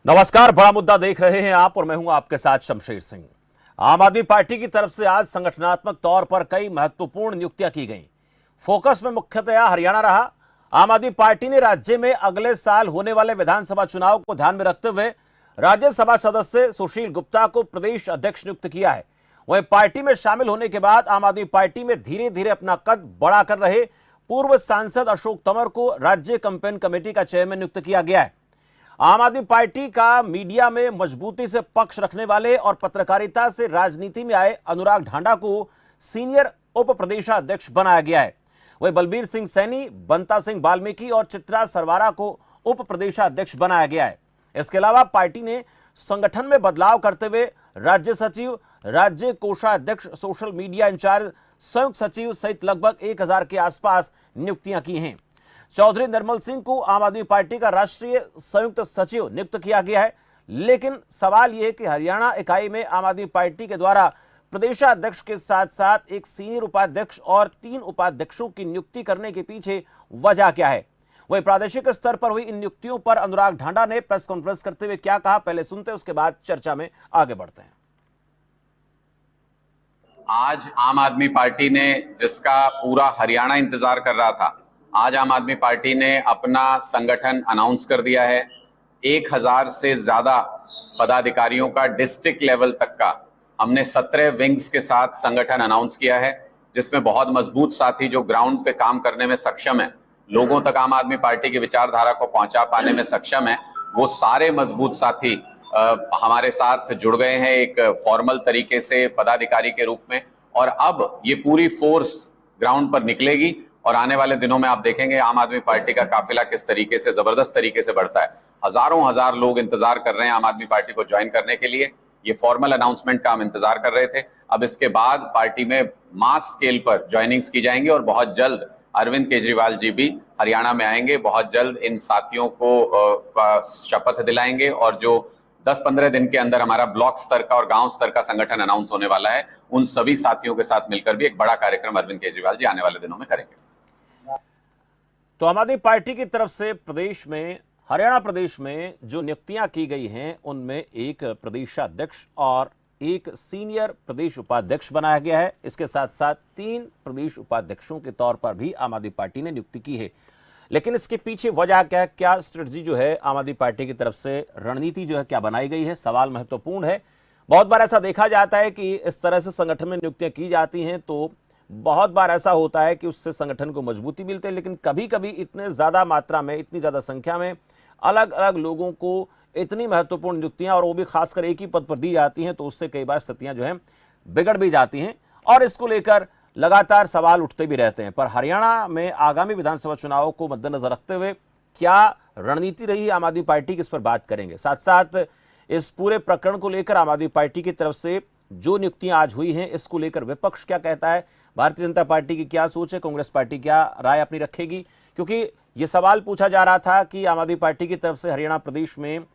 नमस्कार, बड़ा मुद्दा देख रहे हैं आप और मैं हूं आपके साथ शमशेर सिंह। आम आदमी पार्टी की तरफ से आज संगठनात्मक तौर पर कई महत्वपूर्ण नियुक्तियां की गईं। फोकस में मुख्यतया हरियाणा रहा। आम आदमी पार्टी ने राज्य में अगले साल होने वाले विधानसभा चुनाव को ध्यान में रखते हुए राज्यसभा सदस्य सुशील गुप्ता को प्रदेश अध्यक्ष नियुक्त किया है। वहीं पार्टी में शामिल होने के बाद आम आदमी पार्टी में धीरे धीरे अपना कद बड़ा कर रहे पूर्व सांसद अशोक तंवर को राज्य कैंपेन कमेटी का चेयरमैन नियुक्त किया गया है। आम आदमी पार्टी का मीडिया में मजबूती से पक्ष रखने वाले और पत्रकारिता से राजनीति में आए अनुराग ढांडा को सीनियर उप प्रदेशाध्यक्ष बनाया गया है। वहीं बलबीर सिंह सैनी, बंता सिंह वाल्मीकि और चित्रा सरवारा को उप प्रदेशाध्यक्ष बनाया गया है। इसके अलावा पार्टी ने संगठन में बदलाव करते हुए राज्य सचिव, राज्य कोषाध्यक्ष, सोशल मीडिया इंचार्ज, संयुक्त सचिव सहित लगभग 1000 के आसपास नियुक्तियां की हैं। चौधरी निर्मल सिंह को आम आदमी पार्टी का राष्ट्रीय संयुक्त सचिव नियुक्त किया गया है। लेकिन सवाल यह है कि हरियाणा इकाई में आम आदमी पार्टी के द्वारा प्रदेशाध्यक्ष के साथ साथ एक सीनियर उपाध्यक्ष और 3 उपाध्यक्षों की नियुक्ति करने के पीछे वजह क्या है। वही प्रादेशिक स्तर पर हुई इन नियुक्तियों पर अनुराग ढांडा ने प्रेस कॉन्फ्रेंस करते हुए क्या कहा, पहले सुनते हैं, उसके बाद चर्चा में आगे बढ़ते हैं। आज आम आदमी पार्टी ने, जिसका पूरा हरियाणा इंतजार कर रहा था, आज आम आदमी पार्टी ने अपना संगठन अनाउंस कर दिया है। 1000 से ज्यादा पदाधिकारियों का डिस्ट्रिक्ट लेवल तक का हमने 17 विंग्स के साथ संगठन अनाउंस किया है, जिसमें बहुत मजबूत साथी जो ग्राउंड पे काम करने में सक्षम है, लोगों तक आम आदमी पार्टी की विचारधारा को पहुंचा पाने में सक्षम है, वो सारे मजबूत साथी हमारे साथ जुड़ गए हैं एक फॉर्मल तरीके से पदाधिकारी के रूप में। और अब ये पूरी फोर्स ग्राउंड पर निकलेगी और आने वाले दिनों में आप देखेंगे आम आदमी पार्टी का काफिला किस तरीके से जबरदस्त तरीके से बढ़ता है। हजार लोग इंतजार कर रहे हैं आम आदमी पार्टी को ज्वाइन करने के लिए। ये फॉर्मल अनाउंसमेंट का हम इंतजार कर रहे थे। अब इसके बाद पार्टी में मास स्केल पर ज्वाइनिंग्स की जाएंगी और बहुत जल्द अरविंद केजरीवाल जी भी हरियाणा में आएंगे। बहुत जल्द इन साथियों को शपथ दिलाएंगे और जो 10-15 दिन के अंदर हमारा ब्लॉक स्तर का और गांव स्तर का संगठन अनाउंस होने वाला है, उन सभी साथियों के साथ मिलकर भी एक बड़ा कार्यक्रम अरविंद केजरीवाल जी आने वाले दिनों में करेंगे। तो आम आदमी पार्टी की तरफ से प्रदेश में, हरियाणा प्रदेश में जो नियुक्तियां की गई हैं उनमें एक प्रदेशाध्यक्ष और एक सीनियर प्रदेश उपाध्यक्ष बनाया गया है। इसके साथ साथ 3 प्रदेश उपाध्यक्षों के तौर पर भी आम आदमी पार्टी ने नियुक्ति की है। लेकिन इसके पीछे वजह क्या है, क्या स्ट्रेटजी जो है आम आदमी पार्टी की तरफ से, रणनीति जो है क्या बनाई गई है, सवाल महत्वपूर्ण है। बहुत बार ऐसा देखा जाता है कि इस तरह से संगठन में नियुक्तियां की जाती हैं तो बहुत बार ऐसा होता है कि उससे संगठन को मजबूती मिलती है, लेकिन कभी कभी इतने ज्यादा मात्रा में, इतनी ज्यादा संख्या में अलग अलग लोगों को इतनी महत्वपूर्ण नियुक्तियां, और वो भी खासकर एक ही पद पर दी जाती हैं, तो उससे कई बार स्थितियां जो हैं बिगड़ भी जाती हैं और इसको लेकर लगातार सवाल उठते भी रहते हैं। पर हरियाणा में आगामी विधानसभा चुनाव को मद्देनजर रखते हुए क्या रणनीति रही आम आदमी पार्टी की, इस पर बात करेंगे। साथ साथ इस पूरे प्रकरण को लेकर आम आदमी पार्टी की तरफ से जो नियुक्तियां आज हुई हैं, इसको लेकर विपक्ष क्या कहता है, भारतीय जनता पार्टी की क्या सोच है, कांग्रेस पार्टी क्या राय अपनी रखेगी। क्योंकि यह सवाल पूछा जा रहा था कि आम आदमी पार्टी की तरफ से हरियाणा प्रदेश में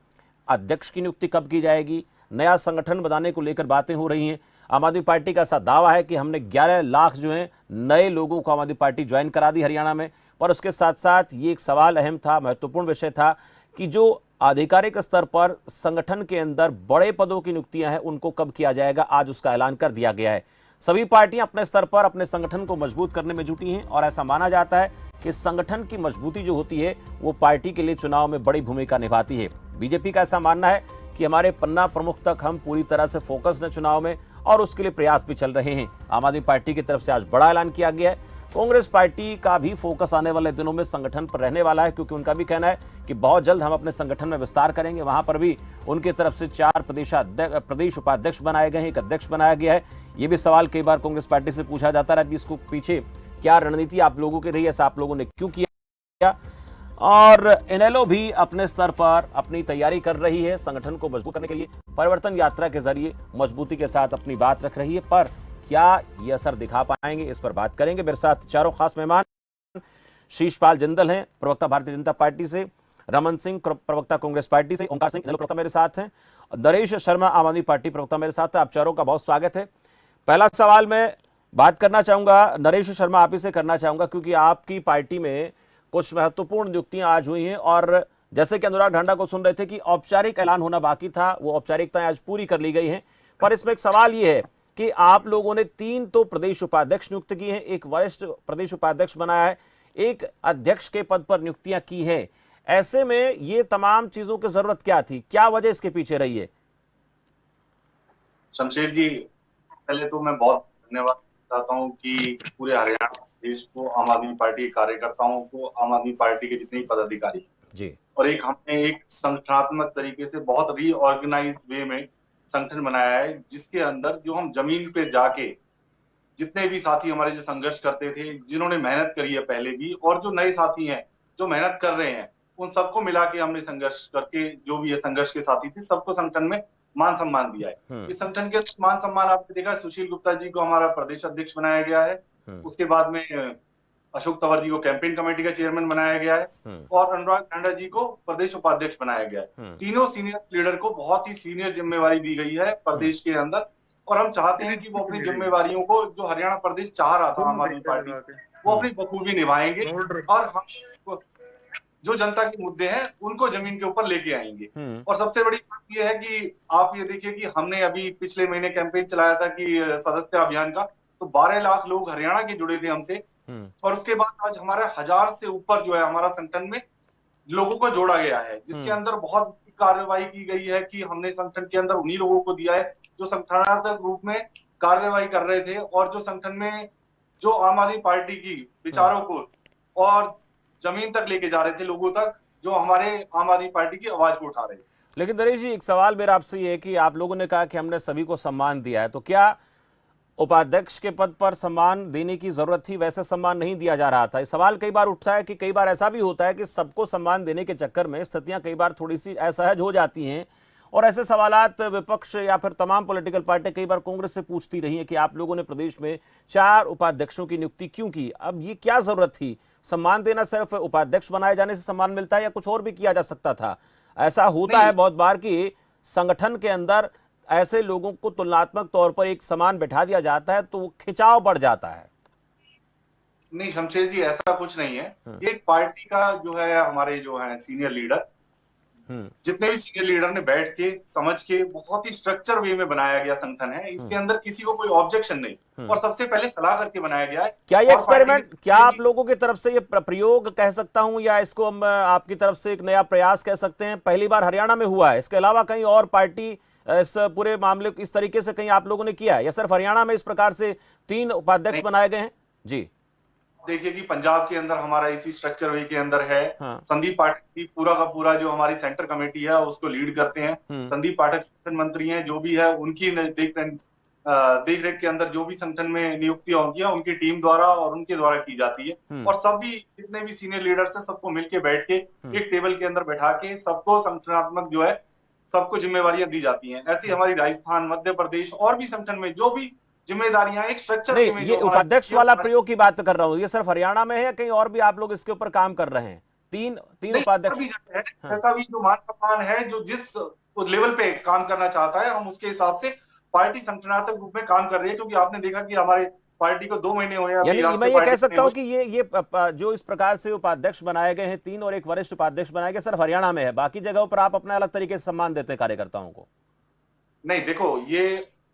अध्यक्ष की नियुक्ति कब की जाएगी, नया संगठन बनाने को लेकर बातें हो रही हैं। आम आदमी पार्टी का ऐसा दावा है कि हमने 11 लाख जो है नए लोगों को आम आदमी पार्टी ज्वाइन करा दी हरियाणा में। पर उसके साथ साथ ये एक सवाल अहम था, महत्वपूर्ण विषय था कि जो आधिकारिक स्तर पर संगठन के अंदर बड़े पदों की नियुक्तियां हैं उनको कब किया जाएगा। आज उसका ऐलान कर दिया गया है। सभी पार्टियां अपने स्तर पर अपने संगठन को मजबूत करने में जुटी हैं और ऐसा माना जाता है कि संगठन की मजबूती जो होती है वो पार्टी के लिए चुनाव में बड़ी भूमिका निभाती है। बीजेपी का ऐसा मानना है कि हमारे पन्ना प्रमुख तक हम पूरी तरह से फोकस हैं चुनाव में और उसके लिए प्रयास भी चल रहे हैं। आम आदमी पार्टी की तरफ से आज बड़ा ऐलान किया गया है। कांग्रेस पार्टी का भी फोकस आने वाले दिनों में संगठन पर रहने वाला है, क्योंकि उनका भी कहना है कि बहुत जल्द हम अपने संगठन में विस्तार करेंगे। वहां पर भी उनकी तरफ से 4 प्रदेश उपाध्यक्ष बनाए गए हैं, एक अध्यक्ष बनाया गया है। ये भी सवाल कई बार कांग्रेस पार्टी से पूछा जाता रहा है कि इसको पीछे क्या रणनीति आप लोगों की रही है, ऐसा आप लोगों ने क्यों किया। और इनेलो भी अपने स्तर पर अपनी तैयारी कर रही है संगठन को मजबूत करने के लिए, परिवर्तन यात्रा के जरिए मजबूती के साथ अपनी बात रख रही है। पर क्या ये असर दिखा पाएंगे, इस पर बात करेंगे। मेरे साथ चारों खास मेहमान शीशपाल जिंदल हैं, प्रवक्ता भारतीय जनता पार्टी से, रमन सिंह प्रवक्ता कांग्रेस पार्टी से, ओंकार सिंह प्रवक्ता मेरे साथ हैं, नरेश शर्मा आम आदमी पार्टी प्रवक्ता मेरे साथ है। आप चारों का बहुत स्वागत है। पहला सवाल मैं बात करना चाहूंगा, नरेश शर्मा आप ही से करना चाहूंगा, क्योंकि आपकी पार्टी में कुछ महत्वपूर्ण नियुक्तियां आज हुई हैं और जैसे कि अनुराग ढांडा को सुन रहे थे कि औपचारिक ऐलान होना बाकी था, वो औपचारिकताएं आज पूरी कर ली गई हैं। पर इसमें एक सवाल ये है कि आप लोगों ने 3 तो प्रदेश उपाध्यक्ष नियुक्त किए हैं, एक वरिष्ठ प्रदेश उपाध्यक्ष बनाया है, एक अध्यक्ष के पद पर नियुक्तियां की हैं। ऐसे में ये तमाम चीजों की जरूरत क्या थी, क्या वजह इसके पीछे रही है? शमशेर जी, पहले तो मैं बहुत धन्यवाद चाहता हूँ कि पूरे हरियाणा प्रदेश को आम आदमी पार्टी के कार्यकर्ताओं को, आम आदमी पार्टी के जितने भी पदाधिकारी जी, और हमने एक संगठनात्मक तरीके से बहुत रीऑर्गेनाइज वे में संगठन बनाया है, जिसके अंदर जो हम जमीन पे जाके जितने भी साथी हमारे जो संघर्ष करते थे, जिन्होंने मेहनत करी है पहले भी, और जो नए साथी हैं जो मेहनत कर रहे हैं, उन सबको मिला के हमने संघर्ष करके, जो भी ये संघर्ष के साथी थे, सबको संगठन में मान सम्मान दिया है। इस संगठन के मान सम्मान आपने देखा, सुशील गुप्ता जी को हमारा प्रदेश अध्यक्ष बनाया गया है, उसके बाद में अशोक तंवर जी को कैंपेन कमेटी का चेयरमैन बनाया गया है, और अनुराग ढांडा जी को प्रदेश उपाध्यक्ष बनाया गया है। तीनों सीनियर लीडर को बहुत ही सीनियर जिम्मेवारी दी गई है प्रदेश के अंदर, और हम चाहते हैं कि वो अपनी जिम्मेवारियों को, जो हरियाणा प्रदेश चाह रहा था आम आदमी पार्टी से, वो अपनी बखूबी निभाएंगे, और हम जो जनता के मुद्दे हैं उनको जमीन के ऊपर लेके आएंगे। और सबसे बड़ी बात यह है कि आप ये देखिए कि हमने अभी पिछले महीने कैंपेन चलाया था कि सदस्यता अभियान का, तो 12 लाख लोग हरियाणा के जुड़े थे हमसे, और उसके बाद आज हमारा 1000 से ऊपर जो है हमारा संगठन में लोगों को जोड़ा गया है, जिसके अंदर बहुत कार्रवाई की गई है कि हमने संगठन के अंदर उन्हीं लोगों को दिया है जो संगठनात्मक रूप में कार्रवाई कर रहे थे, और जो संगठन में जो आम आदमी पार्टी की विचारों को और जमीन तक लेके जा रहे थे, लोगों तक, जो हमारे आम आदमी पार्टी की आवाज को उठा रहे थे। लेकिन नरेश जी, एक सवाल मेरा आपसे ये है कि आप लोगों ने कहा कि हमने सभी को सम्मान दिया है, तो क्या उपाध्यक्ष के पद पर सम्मान देने की जरूरत थी? वैसे सम्मान नहीं दिया जा रहा था। ये सवाल कई बार उठता है कि कई बार ऐसा भी होता है कि सबको सम्मान देने के चक्कर में स्थितियां कई बार थोड़ी सी असहज हो जाती हैं, और ऐसे सवालात विपक्ष या फिर तमाम पॉलिटिकल पार्टी कई बार कांग्रेस से पूछती रही है कि आप लोगों ने प्रदेश में 4 उपाध्यक्षों की नियुक्ति क्यों की? अब ये क्या जरूरत थी? सम्मान देना सिर्फ उपाध्यक्ष बनाए जाने से सम्मान मिलता है या कुछ और भी किया जा सकता था? ऐसा होता है बहुत बार कि संगठन के अंदर ऐसे लोगों को तुलनात्मक तौर पर एक समान बैठा दिया जाता है तो खिंचाव बढ़ जाता है। नहीं शमशेर जी, ऐसा कुछ नहीं है। ये पार्टी का जो है, हमारे जो है सीनियर लीडर, जितने भी सीनियर लीडर ने बैठ के समझ के बहुत ही स्ट्रक्चर वे में बनाया गया संगठन है। इसके अंदर किसी को कोई ऑब्जेक्शन नहीं, और सबसे पहले सलाह करके बनाया गया है। क्या ये एक्सपेरिमेंट, क्या आप लोगों की तरफ से ये प्रयोग कह सकता हूं, या इसको हम आपकी तरफ से एक नया प्रयास कह सकते हैं, पहली बार हरियाणा में हुआ है? इसके अलावा कहीं और पार्टी इस पूरे मामले को इस तरीके से कहीं आप लोगों ने किया है, या सिर्फ हरियाणा में इस प्रकार से 3 उपाध्यक्ष बनाए गए हैं? जी देखिए कि पंजाब के अंदर हमारा इसी स्ट्रक्चर वे के अंदर है। संदीप पाठक की पूरा का पूरा जो हमारी सेंटर कमेटी है उसको लीड करते हैं। संदीप पाठक संगठन मंत्री हैं, जो भी है उनकी देख रेख के अंदर जो भी संगठन में नियुक्तियां होती है उनकी टीम द्वारा और उनके द्वारा की जाती है। और सभी जितने भी सीनियर लीडर्स हैं सबको मिलकर बैठ के एक टेबल के अंदर बैठा के सबको संगठनात्मक जो है सबको जिम्मेवारियां दी जाती हैं। ऐसी हमारी राजस्थान, मध्य प्रदेश और भी संगठन में जो भी जिम्मेदारियां एक स्ट्रक्चर नहीं, ये उपाध्यक्ष वाला प्रयोग की बात कर रहा हूँ, ये सिर्फ हरियाणा में है या कहीं और भी आप लोग इसके ऊपर काम कर रहे हैं? तीन उपाध्यक्ष ऐसा भी जो मान सम्मान है, जो जिस लेवल पे काम करना चाहता है, हम उसके हिसाब से पार्टी संगठनात्मक रूप में काम कर रही है। क्योंकि आपने देखा कि हमारे पार्टी को 2 महीने हुए हैं। यानी मैं ये कह सकता हूं कि ये जो इस प्रकार से उपाध्यक्ष बनाए गए हैं 3 और एक वरिष्ठ उपाध्यक्ष बनाए गए, सिर्फ हरियाणा में है, बाकी जगहों पर आप अपने अलग तरीके से सम्मान देते हैं कार्यकर्ताओं को? नहीं, देखो ये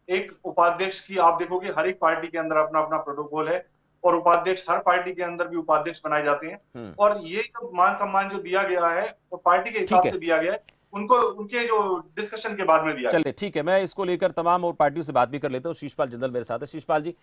एक उपाध्यक्ष की आप देखोगे हर एक पार्टी के अंदर अपना अपना प्रोटोकॉल है, और उपाध्यक्ष हर पार्टी के अंदर भी उपाध्यक्ष बनाए जाते हैं। और ये सब मान सम्मान जो दिया गया है वो पार्टी के हिसाब से दिया गया है, उनको उनके जो डिस्कशन के बाद में दिया। चलिए ठीक है, मैं इसको लेकर तमाम और पार्टियों से बात भी कर लेता हूँ। शीशपाल जिंदल मेरे साथ है। शीशपाल जी,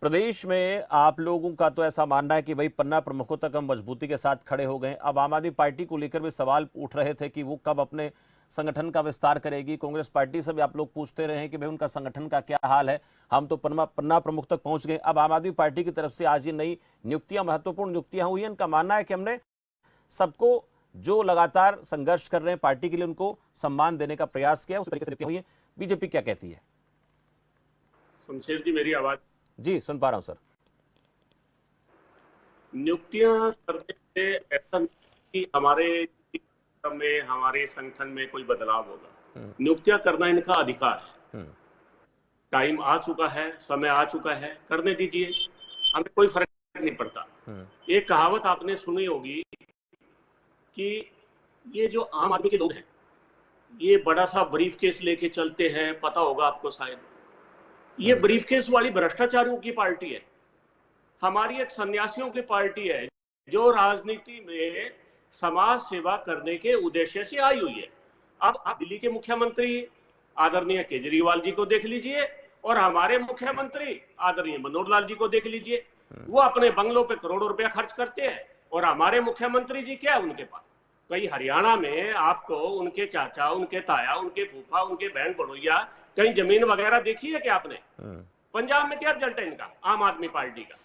प्रदेश में आप लोगों का तो ऐसा मानना है कि भाई पन्ना प्रमुखों तक हम मजबूती के साथ खड़े हो गए। अब आम आदमी पार्टी को लेकर भी सवाल उठ रहे थे कि वो कब अपने संगठन का विस्तार करेगी। कांग्रेस पार्टी से भी आप लोग पूछते रहे कि भाई उनका संगठन का क्या हाल है, हम तो पन्ना प्रमुख तक पहुंच गए। अब आम आदमी पार्टी की तरफ से आज ये नई नियुक्तियां, महत्वपूर्ण नियुक्तियां हुई हैं, इनका मानना है कि हमने सबको जो लगातार संघर्ष कर रहे हैं पार्टी के लिए उनको सम्मान देने का प्रयास किया, उस तरीके से नियुक्तियां हुई है। बीजेपी क्या कहती है? शमशेर जी, मेरी आवाज? जी सुन पा रहा हूं सर। नियुक्तियां करने से ऐसा नहीं कि हमारे में, हमारे संगठन में कोई बदलाव होगा। नियुक्तियां करना इनका अधिकार है। टाइम आ चुका है, समय आ चुका है, करने दीजिए, हमें कोई फर्क नहीं पड़ता। एक कहावत आपने सुनी होगी कि ये जो आम आदमी के लोग हैं, ये बड़ा सा ब्रीफ केस लेके चलते हैं, पता होगा आपको शायद। ये ब्रीफ केस वाली भ्रष्टाचारियों की पार्टी है। हमारी एक सन्यासियों की पार्टी है जो राजनीति में समाज सेवा करने के उद्देश्य से आई हुई है। अब आप दिल्ली के मुख्यमंत्री आदरणीय केजरीवाल जी को देख लीजिए और हमारे मुख्यमंत्री आदरणीय मनोहर लाल जी को देख लीजिए। वो अपने बंगलों पे करोड़ों रुपया खर्च करते हैं और हमारे मुख्यमंत्री जी क्या है उनके पास? कहीं हरियाणा में आपको उनके चाचा, उनके ताया, उनके फूफा, उनके बहन बड़ोइया कहीं जमीन वगैरह देखी है क्या आपने? पंजाब में क्या रिजल्ट है इनका, आम आदमी पार्टी का?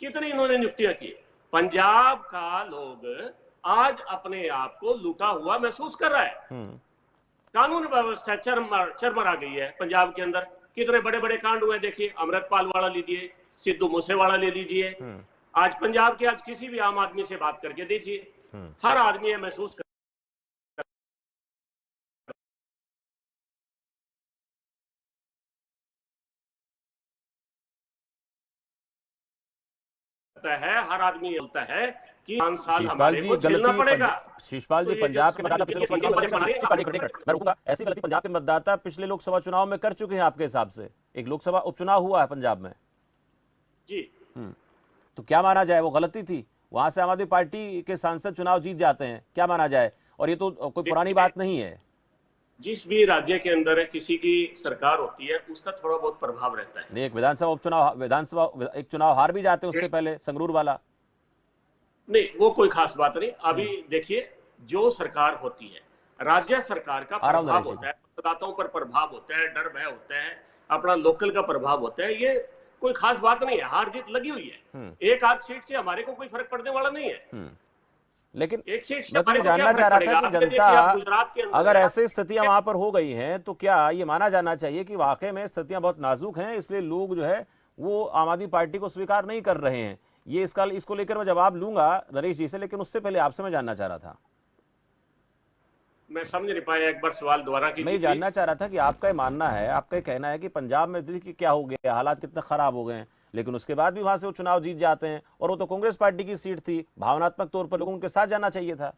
कितनी इन्होंने नियुक्तियां की? पंजाब का लोग आज अपने आप को लूटा हुआ महसूस कर रहा है। कानून व्यवस्था चरमरा गई है पंजाब के अंदर। कितने बड़े बड़े कांड हुए देखिए, अमृतपाल वाला लीजिए, सिद्धू मूसेवाला ले लीजिए। आज पंजाब के आज किसी भी आम आदमी से बात करके देखिए, हर आदमी ये महसूस हर आदमी बोलता है कि 5 साल हमारे को झेलना पड़ेगा। शीशपाल जी, पंजाब के मतदाता पिछले मैं रुकूंगा, ऐसी गलती पंजाब के मतदाता पिछले लोकसभा चुनाव में कर चुके हैं आपके हिसाब से? एक लोकसभा उपचुनाव हुआ है पंजाब में जी, तो क्या माना जाए वो गलती थी? वहां से आम आदमी पार्टी के सांसद चुनाव जीत जाते हैं, क्या माना जाए? और ये तो कोई पुरानी बात नहीं है। जिस भी राज्य के अंदर किसी की सरकार होती है उसका थोड़ा बहुत प्रभाव रहता है। नहीं, एक विधानसभा एक चुनाव हार भी जाते हैं उससे पहले, संगरूर वाला। नहीं, वो कोई खास बात नहीं। अभी देखिए, जो सरकार होती है, राज्य सरकार का प्रभाव होता है, मतदाताओं पर प्रभाव होता है, डर भय होता है, अपना लोकल का प्रभाव होता है। ये कोई खास बात नहीं है, हार जीत लगी हुई है। एक आध सीट से हमारे को कोई फर्क पड़ने वाला नहीं है। लेकिन एक सीट मैं तो ये जानना चाह रहा था कि जनता, अगर ऐसी स्थितियां वहां पर हो गई हैं तो क्या ये माना जाना चाहिए कि वाकई में स्थितियां बहुत नाजुक हैं, इसलिए लोग जो है वो आम आदमी पार्टी को स्वीकार नहीं कर रहे हैं? ये इसको लेकर मैं जवाब लूंगा नरेश जी से, लेकिन उससे पहले आपसे मैं जानना चाह रहा था। मैं समझ नहीं पाया, एक बार सवाल दोबारा कीजिए। मैं जानना चाह रहा था कि आपका ये मानना है, आपका ये कहना है कि पंजाब में देखिए क्या हो गया, हालात कितने खराब हो गए हैं, लेकिन उसके बाद भी वहां से वो चुनाव जीत जाते हैं, और वो तो कांग्रेस पार्टी की सीट थी, भावनात्मक तौर पर लोगों के साथ जाना चाहिए था।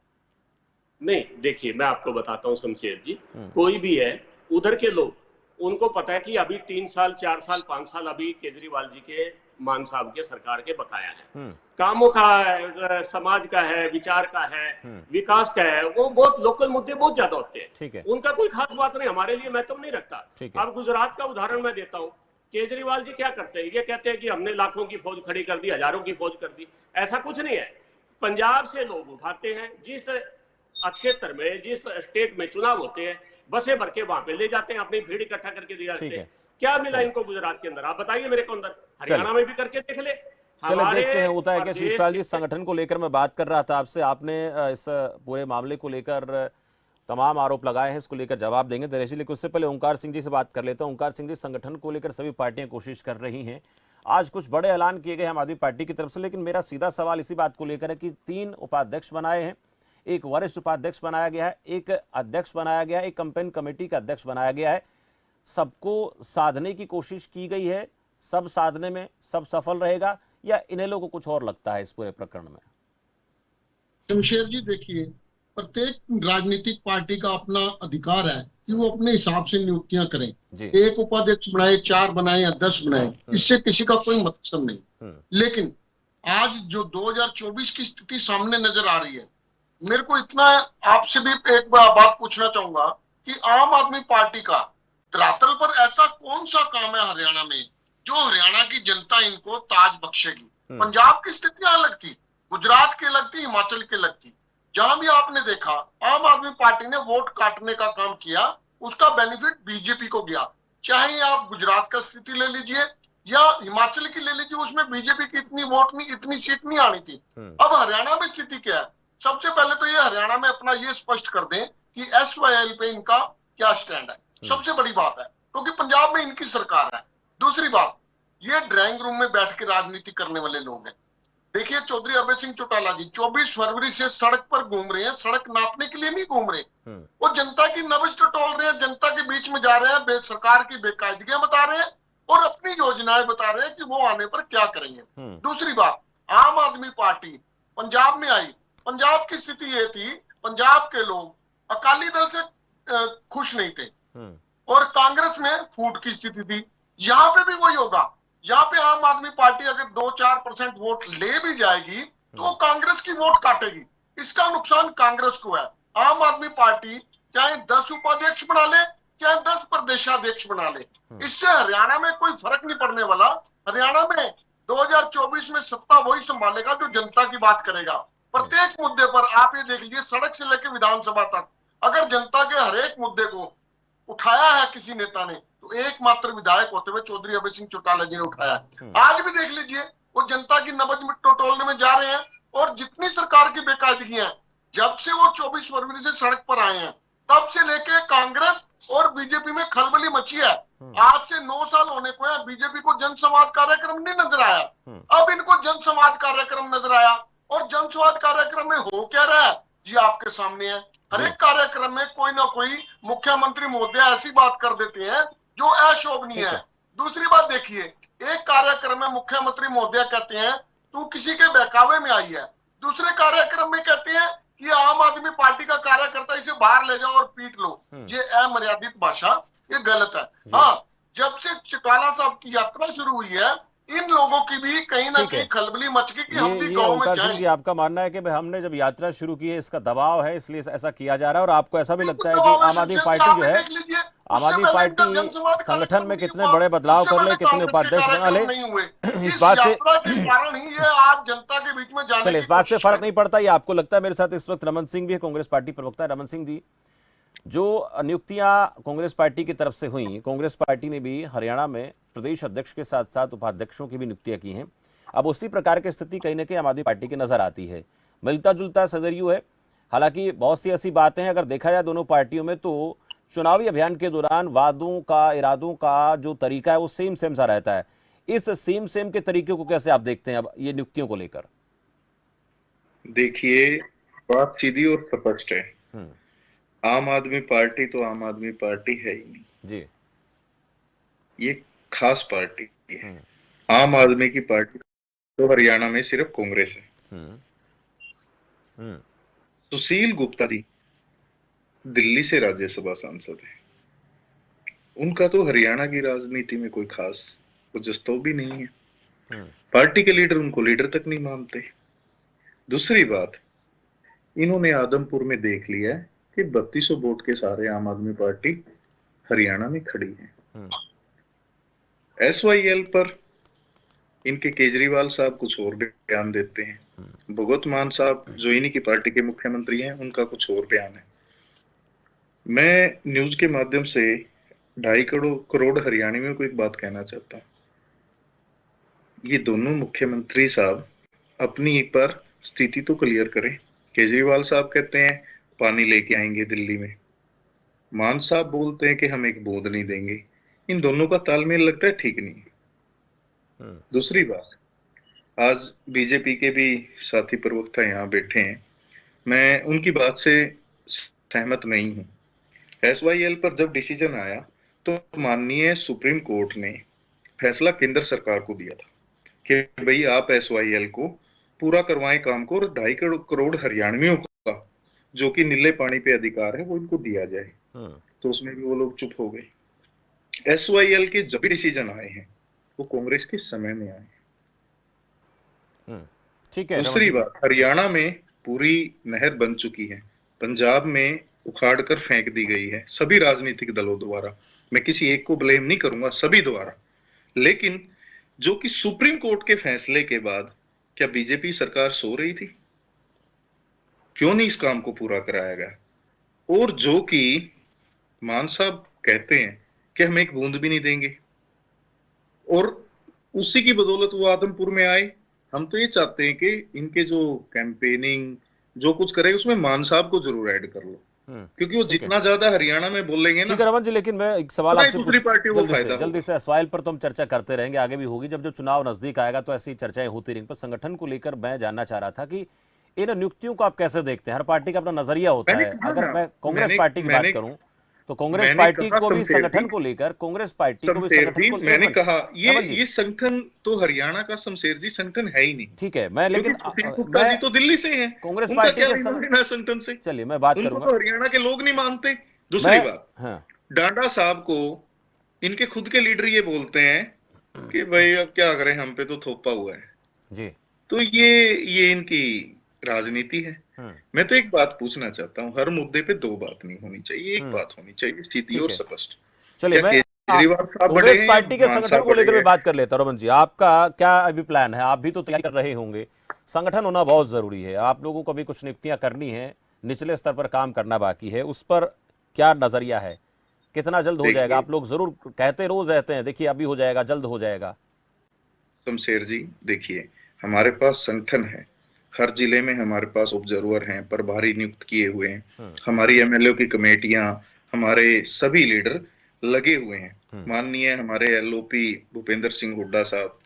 नहीं, देखिए मैं आपको बताता हूँ शमशेर जी, कोई भी है, उधर के लोग, उनको पता है कि अभी 3 साल 4 साल 5 साल अभी केजरीवाल जी के मान साहब के सरकार के बकाया है। कामों का है, समाज का है, विचार का है, विकास का है, वो बहुत लोकल मुद्दे बहुत ज्यादा होते हैं। ठीक है, उनका कोई खास बात नहीं हमारे लिए महत्व नहीं रखता। अब गुजरात का उदाहरण मैं देता हूँ। केजरीवाल जी क्या करते हैं? ये कहते हैं कि हमने लाखों की फौज खड़ी कर दी, हजारों की फौज कर दी। ऐसा कुछ नहीं है। पंजाब से लोग उठाते हैं, जिस क्षेत्र में, जिस स्टेट में चुनाव होते हैं, बसें भर के वहां पे ले जाते हैं, अपनी भीड़ इकट्ठा करके दिया जाते हैं। क्या मिला इनको गुजरात के अंदर? आप बताइए मेरे को। अंदर हरियाणा में भी करके देख ले। चलो देखते हैं होता है कि शीशपाल जी, संगठन को लेकर मैं बात कर रहा था आपसे, आपने इस पूरे मामले को लेकर तमाम आरोप लगाए हैं, इसको लेकर जवाब देंगे दरअसल, लेकिन उससे पहले ओंकार सिंह जी से बात कर लेता हूं। ओंकार सिंह जी, संगठन को लेकर सभी पार्टियां कोशिश कर रही हैं, आज कुछ बड़े ऐलान किए गए आम आदमी पार्टी की तरफ से, लेकिन मेरा सीधा सवाल इसी बात को लेकर है कि 3 उपाध्यक्ष बनाए हैं, एक वरिष्ठ उपाध्यक्ष बनाया गया है, एक अध्यक्ष बनाया गया है, एक कैंपेन कमेटी का अध्यक्ष बनाया गया है। सबको साधने की कोशिश की गई है, सब साधने में सब सफल रहेगा, या इन्हें लोगों को कुछ और लगता है इस पूरे प्रकरण में? शमशेर जी, देखिए, प्रत्येक राजनीतिक पार्टी का अपना अधिकार है कि वो अपने हिसाब से नियुक्तियां करें। एक उपाध्यक्ष बनाए, 4 बनाए या 10 बनाए, इससे किसी का कोई मतलब नहीं। लेकिन आज जो 2024 की स्थिति सामने नजर आ रही है, मेरे को इतना आपसे भी एक बात पूछना चाहूंगा कि आम आदमी पार्टी का धरातल पर ऐसा कौन सा काम है हरियाणा में जो हरियाणा की जनता इनको ताज बख्शेगी? पंजाब की स्थितियां अलग थी, गुजरात की अलग थी, हिमाचल की अलग थी। जहां भी आपने देखा आम आदमी पार्टी ने वोट काटने का काम किया, उसका बेनिफिट बीजेपी को गया। चाहे आप गुजरात का स्थिति ले लीजिए या हिमाचल की ले लीजिए, उसमें बीजेपी की इतनी वोट नहीं, इतनी सीट नहीं आनी थी। अब हरियाणा में स्थिति क्या है? सबसे पहले तो ये हरियाणा में अपना ये स्पष्ट कर दें कि SYL पे इनका क्या स्टैंड है, सबसे बड़ी बात है, क्योंकि पंजाब में इनकी सरकार है। दूसरी बात, ये ड्राइंग रूम में बैठ के राजनीति करने वाले लोग हैं। देखिए, चौधरी अभय सिंह चौटाला जी 24 फरवरी से सड़क पर घूम रहे हैं, सड़क नापने के लिए नहीं घूम रहे, वो जनता की नब्ज टटोल रहे हैं, जनता के बीच में जा रहे हैं, सरकार की बेकायदगियां बता रहे हैं और अपनी योजनाएं बता रहे हैं कि वो आने पर क्या करेंगे। दूसरी बात, आम आदमी पार्टी पंजाब में आई, पंजाब की स्थिति ये थी पंजाब के लोग अकाली दल से खुश नहीं थे और कांग्रेस में फूट की स्थिति थी। यहाँ पे भी वही होगा। यहाँ पे आम आदमी पार्टी अगर 2-4% वोट ले भी जाएगी तो कांग्रेस की वोट काटेगी। इसका नुकसान कांग्रेस को है। आम आदमी पार्टी चाहे 10 उपाध्यक्ष बना ले चाहे 10 प्रदेशाध्यक्ष बना ले, इससे हरियाणा में कोई फर्क नहीं पड़ने वाला। हरियाणा में 2024 में सत्ता वही संभालेगा जो जनता की बात करेगा। प्रत्येक मुद्दे पर आप ये देख लीजिए, सड़क से लेकर विधानसभा तक, अगर जनता के हर एक मुद्दे को उठाया है किसी नेता ने तो एकमात्र विधायक होते हुए चौधरी अभय सिंह चौटाला जी ने उठाया है। आज भी देख लीजिए, वो जनता की नब्ज टटोलने में जा रहे हैं और जितनी सरकार की बेकायदगियां हैं, जब से वो 24 फरवरी से सड़क पर आए हैं तब से लेके कांग्रेस और बीजेपी में खलबली मची है। आज से 9 साल होने को है, बीजेपी को जनसंवाद कार्यक्रम नहीं नजर आया, अब इनको जनसंवाद कार्यक्रम नजर आया। और जनसंवाद कार्यक्रम में हो क्या रहा है जी आपके सामने है। हर एक कार्यक्रम में कोई ना कोई मुख्यमंत्री महोदय ऐसी बात कर देते हैं जो अशोभनीय है। दूसरी बात देखिए, एक कार्यक्रम में मुख्यमंत्री महोदय कहते हैं तू किसी के बहकावे में आई है, दूसरे कार्यक्रम में कहते हैं कि आम आदमी पार्टी का कार्यकर्ता इसे बाहर ले जाओ और पीट लो। ये अमर्यादित भाषा, ये गलत है। हाँ, जब से चौटाला साहब की यात्रा शुरू हुई है, इन लोगों की भी कहीं ना कहीं खलबली मच गई कि हम भी गांव में जाएं। जी, आपका मानना है कि भाई हमने जब यात्रा शुरू की है इसका दबाव है इसलिए ऐसा किया जा रहा है, और आपको ऐसा भी लगता है कि आम आदमी पार्टी जो है, आम आदमी पार्टी संगठन में कितने बड़े बदलाव कर ले, कितने उपाध्यक्ष बना ले, इस बात से कारण ही ये आज जनता के बीच में जाने, इस बात से फर्क नहीं पड़ता ये आपको लगता है। मेरे साथ इस वक्त रमन सिंह भी है, कांग्रेस पार्टी प्रवक्ता। रमन सिंह जी, जो नियुक्तियां कांग्रेस पार्टी की तरफ से हुई, कांग्रेस पार्टी ने भी हरियाणा में प्रदेश अध्यक्ष के साथ साथ उपाध्यक्षों की भी नियुक्तियां की हैं। अब उसी प्रकार की स्थिति कहीं ना कहीं आम आदमी पार्टी की नजर आती है, मिलता जुलता सदरियो है। हालांकि बहुत सी ऐसी बातें हैं, अगर देखा जाए दोनों पार्टियों में तो चुनावी अभियान के दौरान वादों का, इरादों का जो तरीका है वो सेम सा रहता है। इस सेम के तरीके को कैसे आप देखते हैं अब ये नियुक्तियों को लेकर? देखिए, बात सीधी और स्पष्ट है। आम आदमी पार्टी तो आम आदमी पार्टी है ही नहीं जी, ये खास पार्टी है। आम आदमी की पार्टी तो हरियाणा में सिर्फ कांग्रेस है। सुशील गुप्ता जी दिल्ली से राज्यसभा सांसद है, उनका तो हरियाणा की राजनीति में कोई खास वजस्तव भी नहीं है। पार्टी के लीडर उनको लीडर तक नहीं मानते। दूसरी बात, इन्होंने आदमपुर में देख लिया है कि 3200 वोट के सारे आम आदमी पार्टी हरियाणा में खड़ी है। SYL पर इनके केजरीवाल साहब कुछ और बयान देते हैं, भगवत मान साहब जो इन्हीं की पार्टी के मुख्यमंत्री हैं उनका कुछ और बयान है। मैं न्यूज के माध्यम से 2.5 करोड़ हरियाणवियों को एक बात कहना चाहता हूं, ये दोनों मुख्यमंत्री साहब अपनी एक बार स्थिति तो क्लियर करें। केजरीवाल साहब कहते हैं पानी लेके आएंगे दिल्ली में, मान साहब बोलते हैं कि हम एक बूंद नहीं देंगे। इन दोनों का तालमेल लगता है ठीक नहीं। दूसरी बात, आज बीजेपी के भी साथी प्रवक्ता यहाँ बैठे हैं, मैं उनकी बात से सहमत नहीं हूं। SYL पर जब डिसीजन आया तो माननीय सुप्रीम कोर्ट ने फैसला केंद्र सरकार को दिया था कि भाई आप SYL को पूरा करवाएं काम को, और 2.5 करोड़ हरियाणवियों का जो कि नीले पानी पे अधिकार है वो इनको दिया जाए। तो उसमें भी वो लोग चुप हो गए। SYL के जब भी डिसीजन आए हैं वो कांग्रेस के समय में आए। ठीक है। दूसरी बात, हरियाणा में पूरी नहर बन चुकी है, पंजाब में उखाड़ कर फेंक दी गई है सभी राजनीतिक दलों द्वारा। मैं किसी एक को ब्लेम नहीं करूंगा, सभी द्वारा। लेकिन जो कि सुप्रीम कोर्ट के फैसले के बाद क्या बीजेपी सरकार सो रही थी? क्यों नहीं इस काम को पूरा कराया गया? और जो कि मान साहब कहते हैं कि हम एक बूंद भी नहीं देंगे, और उसी की बदौलत वो आदमपुर में आए। हम तो ये चाहते हैं कि इनके जो कैंपेनिंग जो कुछ करे उसमें मान साहब को जरूर ऐड कर लो, क्योंकि वो जितना ज्यादा हरियाणा में बोलेंगे ना। रमन जी, लेकिन मैं एक सवाल आपसे दूसरी पार्टी को फायदा जल्दी से SYL पर तो हम चर्चा करते रहेंगे, आगे भी होगी। जब चुनाव नजदीक आएगा तो ऐसी चर्चाएं होती रहेंगी। पर संगठन को लेकर मैं जानना चाह रहा था कि इन नियुक्तियों को आप कैसे देखते हैं? हर पार्टी का अपना नजरिया होता है। अगर मैं कांग्रेस पार्टी की बात करूं तो कांग्रेस मैंने पार्टी कहा को भी शमशेर संगठन जी, को लेकर, कांग्रेस पार्टी को भी शमशेर संगठन जी, को मैंने लेकर कहा रमन जी, ये संगठन तो हरियाणा का शमशेर जी संगठन है ही नहीं, ठीक है, मैं क्योंकि लेकिन सुशील गुप्ता मैं जी तो दिल्ली से हैं, कांग्रेस उनका पार्टी क्या के लेना देना है संगठन से, चलिए मैं बात उनको करूंगा। तो हरियाणा के लोग नहीं मानते। मैं दूसरी बात, हाँ डांडा साहब को इनके खुद के लीडर ये बोलते हैं कि भाई अब क्या करें, हम पे तो थोपा हुआ है। जी तो ये इनकी राजनीति है। हम्म मैं तो एक बात पूछना चाहता हूँ, हर मुद्दे पे दो बात नहीं होनी चाहिए, एक हम्म, बात होनी चाहिए सीधी ठीक और है, स्पष्ट। चलिए क्या मैं केजरीवाल साहब बड़े कांग्रेस हैं या पार्टी के मान संगठन साहब को लेकर बड़े भी हैं? बात कर लेता हूं। रमन जी, आपका क्या अभी प्लान है? आप भी तो तैयारी कर रहे होंगे, संगठन होना बहुत जरूरी है, आप लोगों को भी कुछ नियुक्तियां करनी है, निचले स्तर पर काम करना बाकी है, उस पर क्या नजरिया है? कितना जल्द हो जाएगा? देखिए आप लोग जरूर कहते रोज रहते हैं देखिए अभी हो जाएगा, जल्द हो जाएगा। शमशेर जी, देखिए हमारे पास संगठन है, हर जिले में हमारे पास ऑब्जर्वर हैं, प्रभारी नियुक्त किए हुए हैं, हम्म हमारी एमएलए की कमेटियां, हमारे सभी लीडर लगे हुए हैं। हम्म माननीय हमारे एलओपी भूपेंद्र सिंह हुड्डा साहब,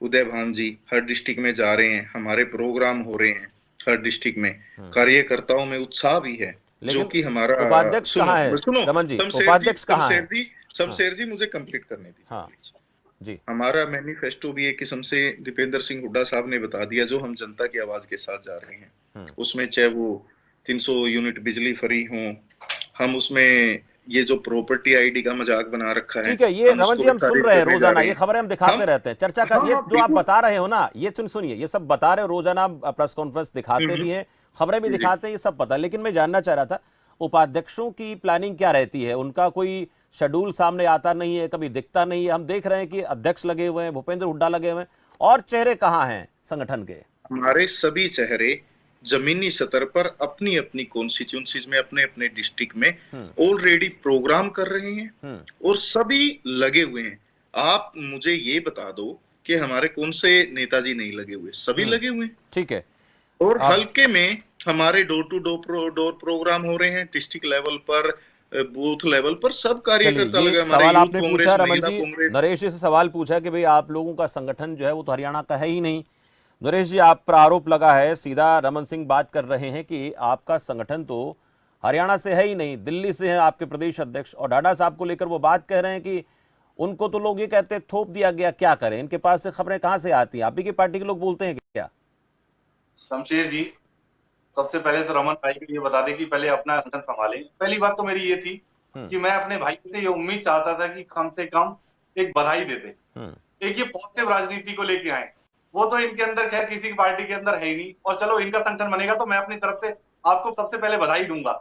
उदय भान जी हर डिस्ट्रिक्ट में जा रहे हैं, हमारे प्रोग्राम हो रहे हैं हर डिस्ट्रिक्ट में, कार्यकर्ताओं में उत्साह भी है, जो लेकिन कि हमारा, उपाध्यक्ष सुनो कहाँ है सुनो, रमन जी? शमशेर जी, उपाध्यक्ष कहाँ है? हाँ शमशेर जी मुझे कंप्लीट करने दीजिए हाँ प्लीज। जी हमारा मैनिफेस्टो भी एक किस्म से दीपेंद्र सिंह हुड्डा साहब ने बता दिया, जो हम जनता की आवाज के साथ जा रहे हैं। हम्म उसमें चाहे वो 300 यूनिट बिजली फ्री हो, हम उसमें ये जो प्रॉपर्टी आईडी का मजाक बना रखा है, ठीक है, ये हम रमन उसको जी हम सुन विस्तारित रहे हैं करने जा रोजाना, रहे ये हैं। खबरें हम दिखाते हम रहते हैं, चर्चा कर, हाँ ये हाँ जो आप बिल्कुल बता रहे हो ना, ये सुनिए, ये सब बता रहे हो, रोजाना प्रेस कॉन्फ्रेंस दिखाते भी हैं, खबरें भी जी दिखाते हैं, ये सब पता है, लेकिन मैं जानना चाह रहा था उपाध्यक्षों की प्लानिंग क्या रहती है? उनका कोई शेड्यूल सामने आता नहीं है, कभी दिखता नहीं है। हम देख रहे हैं कि अध्यक्ष लगे हुए हैं, भूपेंद्र हुड्डा लगे हुए हैं, और चेहरे कहाँ हैं संगठन के? हमारे सभी चेहरे जमीनी स्तर पर अपनी अपनी कॉन्स्टिट्यूंसीज में, अपने अपने डिस्ट्रिक्ट में ऑलरेडी प्रोग्राम कर रहे हैं और सभी लगे हुए हैं। आप मुझे ये बता दो कि हमारे कौन से नेताजी नहीं लगे हुए, सभी लगे हुए हैं। ठीक है, और आप हल्के में हमारे डोर टू डोर प्रोग्राम हो रहे हैं, डिस्ट्रिक्ट लेवल पर, बूथ लेवल पर, सब चलिए, कार्यकर्ता ये लगे, हमारे सवाल यूथ आपने कांग्रेस, पूछा रमन महिला जी, कांग्रेस। नरेश जी से सवाल पूछा कि भाई आप लोगों का संगठन जो है वो तो हरियाणा का है ही नहीं। नरेश जी, आप पर आरोप लगा है, सीधा रमन सिंह बात कर रहे हैं कि आपका संगठन तो हरियाणा से है ही नहीं, दिल्ली से है आपके प्रदेश अध्यक्ष, और डाडा साहब को लेकर वो बात कह रहे हैं कि उनको तो लोग ये कहते हैं थोप दिया गया, क्या करें, इनके पास से खबरें कहां से आती हैं? आप ही की पार्टी के लोग बोलते हैं क्या? शमशेर जी, सबसे पहले तो रमन भाई को ये बता दें कि पहले अपना संगठन संभालें। पहली बात तो मेरी ये थी कि मैं अपने भाई से ये उम्मीद चाहता था कि कम से कम एक बधाई देते, एक ये पॉजिटिव राजनीति को लेके आए। वो तो इनके अंदर खैर किसी की पार्टी के अंदर है ही नहीं, और चलो इनका संगठन बनेगा तो मैं अपनी तरफ से आपको सबसे पहले बधाई दूंगा।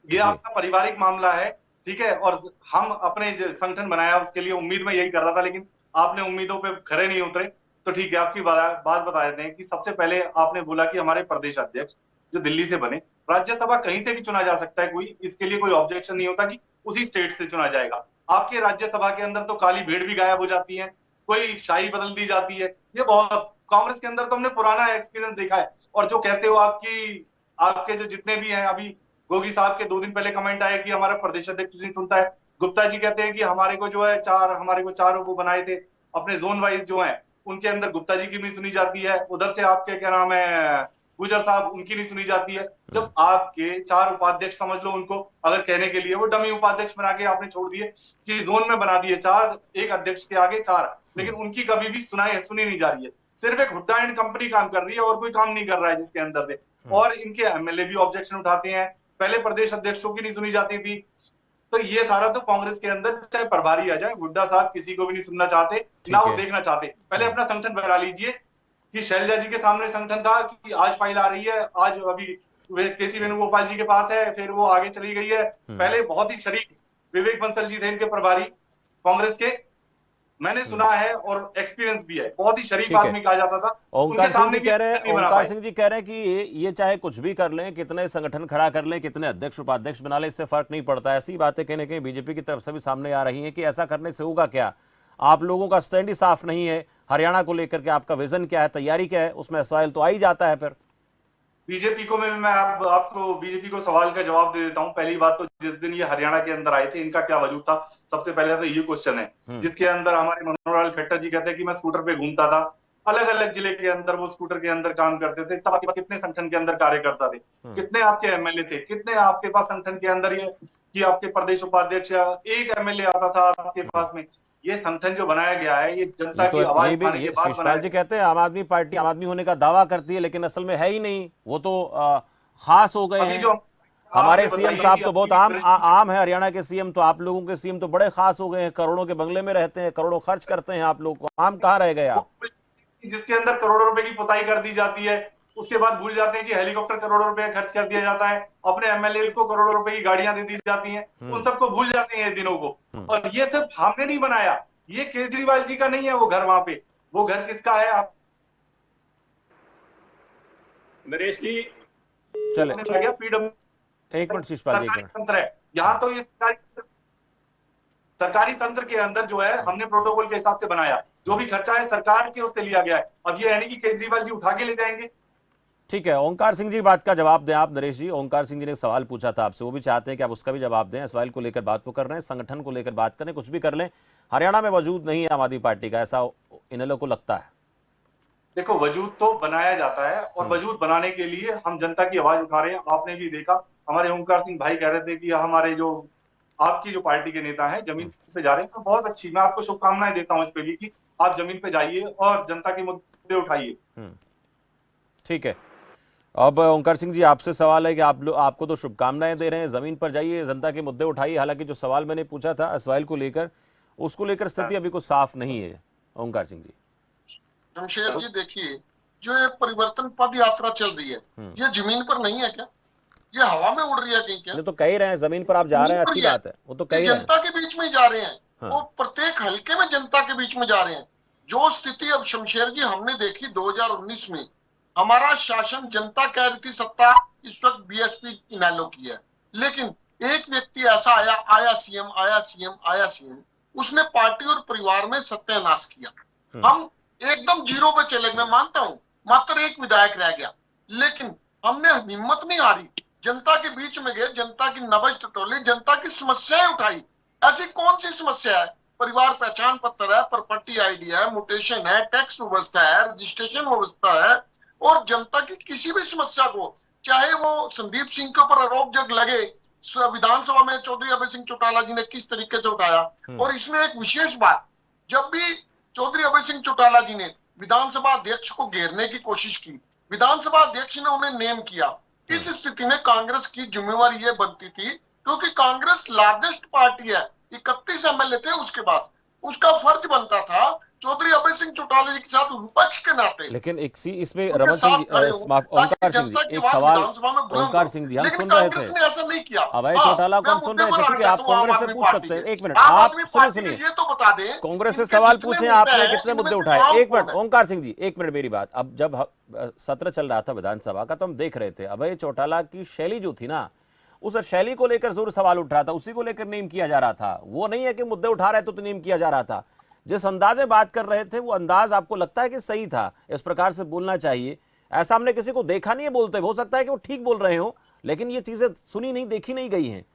ये आपका पारिवारिक मामला है, ठीक है, और हम अपने संगठन बनाया उसके लिए उम्मीद में यही कर रहा था, लेकिन आपने उम्मीदों पे खरे नहीं उतरे। तो ठीक है, आपकी बात बता देते हैं कि सबसे पहले आपने बोला कि हमारे प्रदेश अध्यक्ष जो दिल्ली से बने, राज्यसभा कहीं से भी चुना जा सकता है कोई, इसके लिए कोई ऑब्जेक्शन नहीं होता कि उसी स्टेट से चुना जाएगा। आपके राज्यसभा के अंदर तो काली भेड़ भी गायब हो जाती है, कोई शाही बदल दी जाती है, ये बहुत कांग्रेस के अंदर तो हमने पुराना एक्सपीरियंस देखा है। और जो कहते हो आपके जो जितने भी हैं, अभी गोगी साहब के 2 दिन पहले कमेंट आए कि हमारा प्रदेश अध्यक्ष नहीं सुनता है। गुप्ता जी कहते हैं कि हमारे को जो है हमारे को 4 वो बनाए थे अपने जोन वाइज जो है, उनके अंदर गुप्ता जी की भी सुनी जाती है, उधर से आपके क्या नाम है गुजर साहब, उनकी नहीं सुनी जाती है। जब आपके 4 उपाध्यक्ष समझ लो उनको, अगर कहने के लिए वो डमी उपाध्यक्ष बना के आपने छोड़ दिए कि जोन में बना दिए 4, एक अध्यक्ष के आगे 4, लेकिन उनकी कभी भी सुनी नहीं जा रही है। सिर्फ एक हुड्डा एंड कंपनी काम कर रही है और कोई काम नहीं कर रहा है जिसके अंदर से, और इनके एमएलए भी ऑब्जेक्शन उठाते हैं। पहले प्रदेश अध्यक्षों की नहीं सुनी जाती थी। तो ये सारा तो कांग्रेस के अंदर, चाहे प्रभारी आ जाए, हुड्डा साहब किसी को भी नहीं सुनना चाहते, ना वो देखना चाहते। पहले अपना संगठन बना लीजिए कि शैलजा जी के सामने संगठन था कि आज फाइल आ रही है, आज अभी केसी वेणुगोपाल जी के पास है, फिर वो आगे चली गई है। पहले बहुत ही शरीफ विवेक बंसल जी थे इनके प्रभारी कांग्रेस के, मैंने सुना है और एक्सपीरियंस भी है, बहुत ही शरीफ आदमी कहा जाता था। ओंकार सिंह जी कह रहे हैं कि ये चाहे कुछ भी कर लें, कितने संगठन खड़ा कर लें, कितने अध्यक्ष उपाध्यक्ष बना लें, इससे फर्क नहीं पड़ता। ऐसी बातें कहने के बीजेपी की तरफ से भी सामने आ रही हैं कि ऐसा करने से होगा क्या? आप लोगों का स्टैंड ही साफ नहीं है हरियाणा को लेकर के, आपका विजन क्या है, तैयारी क्या है, उसमें सवाल तो आ ही जाता है। फिर बीजेपी को मैं आपको बीजेपी को सवाल का जवाब दे देता हूं। पहली बात तो जिस दिन ये हरियाणा के अंदर आए थे, इनका क्या वजूद था, सबसे पहले तो ये क्वेश्चन है, जिसके अंदर हमारे मनोहर लाल खट्टर जी कहते हैं कि मैं स्कूटर पे घूमता था, अलग अलग जिले के अंदर वो स्कूटर के अंदर काम करते थे। तब आपके पास कितने संगठन के अंदर कार्यकर्ता थे, कितने आपके एमएलए थे, कितने आपके पास संगठन के अंदर ये कि आपके प्रदेश उपाध्यक्ष या एक एमएलए आता था आपके पास में। ये संगठन जो बनाया गया है ये जनता की आवाज उठाने के बाद बनाया शिशपाल जी कहते हैं आम आदमी पार्टी आम आदमी होने का दावा करती है, लेकिन असल में है ही नहीं। वो तो खास हो गए हैं। हमारे सीएम साहब तो बहुत आम है, हरियाणा के सीएम तो, आप लोगों के सीएम तो बड़े खास हो गए हैं, करोड़ों के बंगले में रहते हैं, करोड़ों खर्च करते हैं, आप लोग को आम कहाँ रह गए आप? जिसके अंदर करोड़ों रुपए की पुताई कर दी जाती है, उसके बाद भूल जाते हैं कि हेलीकॉप्टर करोड़ों रुपए खर्च कर दिया जाता है, अपने एमएलए को करोड़ों रुपए की गाड़ियां दे दी जाती हैं, उन सबको भूल जाते हैं दिनों को। और ये सब हमने नहीं बनाया, ये केजरीवाल जी का नहीं है वो घर। वहां पे वो घर किसका है? आप नरेश जी चले पीडब्ल्यू एक मिनट शिशपाल जी, तंत्र है यहाँ। तो ये सरकारी तंत्र के अंदर जो है हमने प्रोटोकॉल के हिसाब से बनाया, जो भी खर्चा है सरकार के उससे लिया गया है। अब ये है नहीं कि केजरीवाल जी उठा के ले जाएंगे। ठीक है, ओंकार सिंह जी बात का जवाब दें आप। नरेश जी, ओंकार सिंह जी ने एक सवाल पूछा था आपसे, वो भी चाहते हैं कि आप उसका भी जवाब दें। सवाल को लेकर बात को कर रहे हैं, संगठन को लेकर बात करें, कुछ भी कर लें। हरियाणा में वजूद नहीं है आम आदमी पार्टी का, ऐसा इन लोगों को लगता है? देखो, वजूद तो बनाया जाता है और वजूद बनाने के लिए हम जनता की आवाज उठा रहे हैं। आपने भी देखा, हमारे ओंकार सिंह भाई कह रहे थे कि हमारे जो आपकी जो पार्टी के नेता हैं जमीन पे जा रहे हैं, तो बहुत अच्छी, मैं आपको शुभकामनाएं देता हूं इस पे भी कि आप जमीन पे जाइए और जनता के मुद्दे उठाइए। ठीक है, अब ओंकार सिंह जी आपसे सवाल है कि आपको तो शुभकामनाएं दे रहे हैं, जमीन पर जाइए, जनता के मुद्दे उठाइए। हालांकि जो सवाल मैंने पूछा था इसराइल को लेकर, उसको लेकर स्थिति अभी कुछ साफ नहीं है। ओंकार सिंह जी, शमशेर जी देखिए, जो ये परिवर्तन पद यात्रा चल रही है, ये जमीन पर नहीं है क्या? ये हवा में उड़ रही है कहीं क्या? तो कह ही रहे हैं जमीन पर आप जा रहे हैं, अच्छी बात है, वो तो कह ही रहे हैं। जनता के बीच में जा रहे हैं, वो प्रत्येक हल्के में जनता के बीच में जा रहे हैं। जो स्थिति अब शमशेर जी हमने देखी 2019 में, हमारा शासन, जनता कह रही थी सत्ता इस वक्त बीएसपी इनेलो की है, लेकिन एक व्यक्ति ऐसा आया सीएम, उसने पार्टी और परिवार में सत्यानाश किया। हम एकदम जीरो पे चले, मैं मानता हूं, मात्र एक विधायक रह गया, लेकिन हमने हिम्मत नहीं हारी, जनता के बीच में गए, जनता की नब्ज टटोली, जनता की समस्याएं उठाई। ऐसी कौन सी समस्या है? परिवार पहचान पत्र है, प्रॉपर्टी आईडी है, म्यूटेशन है, टैक्स व्यवस्था है, रजिस्ट्रेशन व्यवस्था है, और जनता की किसी भी समस्या को, चाहे वो संदीप सिंह के ऊपर आरोप जब लगे विधानसभा में, चौधरी अभय सिंह चौटाला जी ने किस तरीके से उठाया। और इसमें एक विशेष बात, जब भी चौधरी अभय सिंह चौटाला जी ने विधानसभा अध्यक्ष को घेरने की कोशिश की, विधानसभा अध्यक्ष ने उन्हें नेम किया। इस स्थिति में कांग्रेस की जिम्मेवारी यह बनती थी, क्योंकि कांग्रेस लार्जेस्ट पार्टी है, 31 एमएलए थे उसके बाद, उसका फर्ज बनता था चौधरी अभय सिंह चौटाला जी के साथ विपक्ष के नाते। लेकिन एक इसमें रमन सिंह जी, ओंकार सिंह जी, एक सवाल, ओंकार सिंह जी, हम सुन रहे थे, ऐसा नहीं किया। अभय चौटाला को हम सुन रहे थे, ठीक है, आप कांग्रेस से पूछ सकते हैं। एक मिनट, आप सुनिए, ये तो बता दें, कांग्रेस से सवाल पूछे, आपने कितने मुद्दे उठाए? एक मिनट ओंकार सिंह जी, एक मिनट मेरी बात। अब जब सत्र चल रहा था विधानसभा का, तो हम देख रहे थे अभय चौटाला की शैली जो थी ना, उस शैली को लेकर जरूर सवाल उठ रहा था, उसी को लेकर नेम किया जा रहा था। वो नहीं है कि मुद्दे उठा रहे तो नेम किया जा रहा था। जिस अंदाज में बात कर रहे थे, वो अंदाज आपको लगता है कि सही था, इस प्रकार से बोलना चाहिए? ऐसा हमने किसी को देखा नहीं है बोलते, हो सकता है कि वो ठीक बोल रहे हो, लेकिन ये चीजें सुनी नहीं, देखी नहीं गई हैं।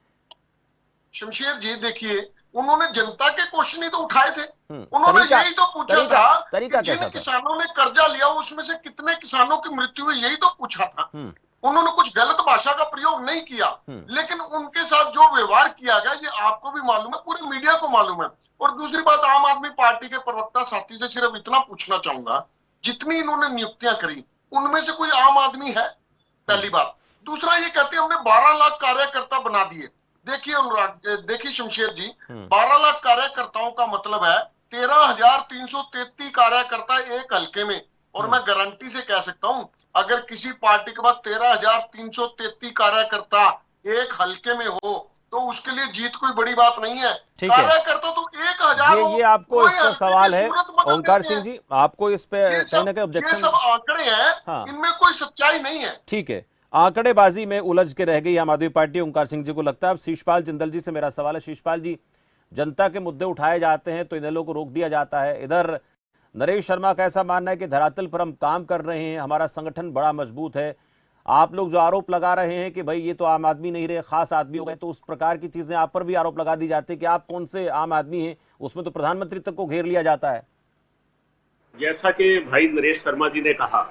शमशेर जी देखिए, उन्होंने जनता के क्वेश्चन ही तो उठाए थे, उन्होंने यही तो पूछा था कि जिन किसानों ने कर्जा लिया उसमें से कितने किसानों की मृत्यु हुई, यही तो पूछा था। उन्होंने कुछ गलत भाषा का प्रयोग नहीं किया, लेकिन उनके साथ जो व्यवहार किया गया ये आपको भी मालूम है, पूरे मीडिया को मालूम है। और दूसरी बात, आम आदमी पार्टी के प्रवक्ता साथी से सिर्फ इतना पूछना चाहूंगा, जितनी इन्होंने नियुक्तियां करी उनमें से कोई आम आदमी है? पहली बात। दूसरा, ये कहते हैं हमने 12 लाख कार्यकर्ता बना दिए। देखिए अनुराग, देखिए शमशेर जी, 12 लाख कार्यकर्ताओं का मतलब है 13,333 कार्यकर्ता एक हल्के में। और मैं गारंटी से कह सकता हूं, अगर किसी पार्टी के पास 13,333 कार्यकर्ता एक हल्के में हो तो उसके लिए जीत कोई बड़ी बात नहीं है। कार्यकर्ता तो 1,000। ये आपको इसका सवाल है ओंकार सिंह जी, आपको इस पे कहीं ना कहीं ऑब्जेक्शन? ये सब आंकड़े हैं, हाँ। इनमें कोई सच्चाई नहीं है। ठीक है, आंकड़ेबाजी में उलझ के रह गई आम आदमी पार्टी, ओंकार सिंह जी को लगता है। अब शिशपाल जिंदल जी से मेरा सवाल है। शिशपाल जी, जनता के मुद्दे उठाए जाते हैं तो इनेलो को रोक दिया जाता है। इधर नरेश शर्मा का ऐसा मानना है कि धरातल पर हम काम कर रहे हैं, हमारा संगठन बड़ा मजबूत है। आप लोग जो आरोप लगा रहे हैं कि भाई ये तो आम आदमी नहीं रहे, खास आदमी हो गए, तो उस प्रकार की चीजें आप पर भी आरोप लगा दी जाती है कि आप कौन से आम आदमी हैं, उसमें तो प्रधानमंत्री तक को घेर लिया जाता है। जैसा कि भाई नरेश शर्मा जी ने कहा,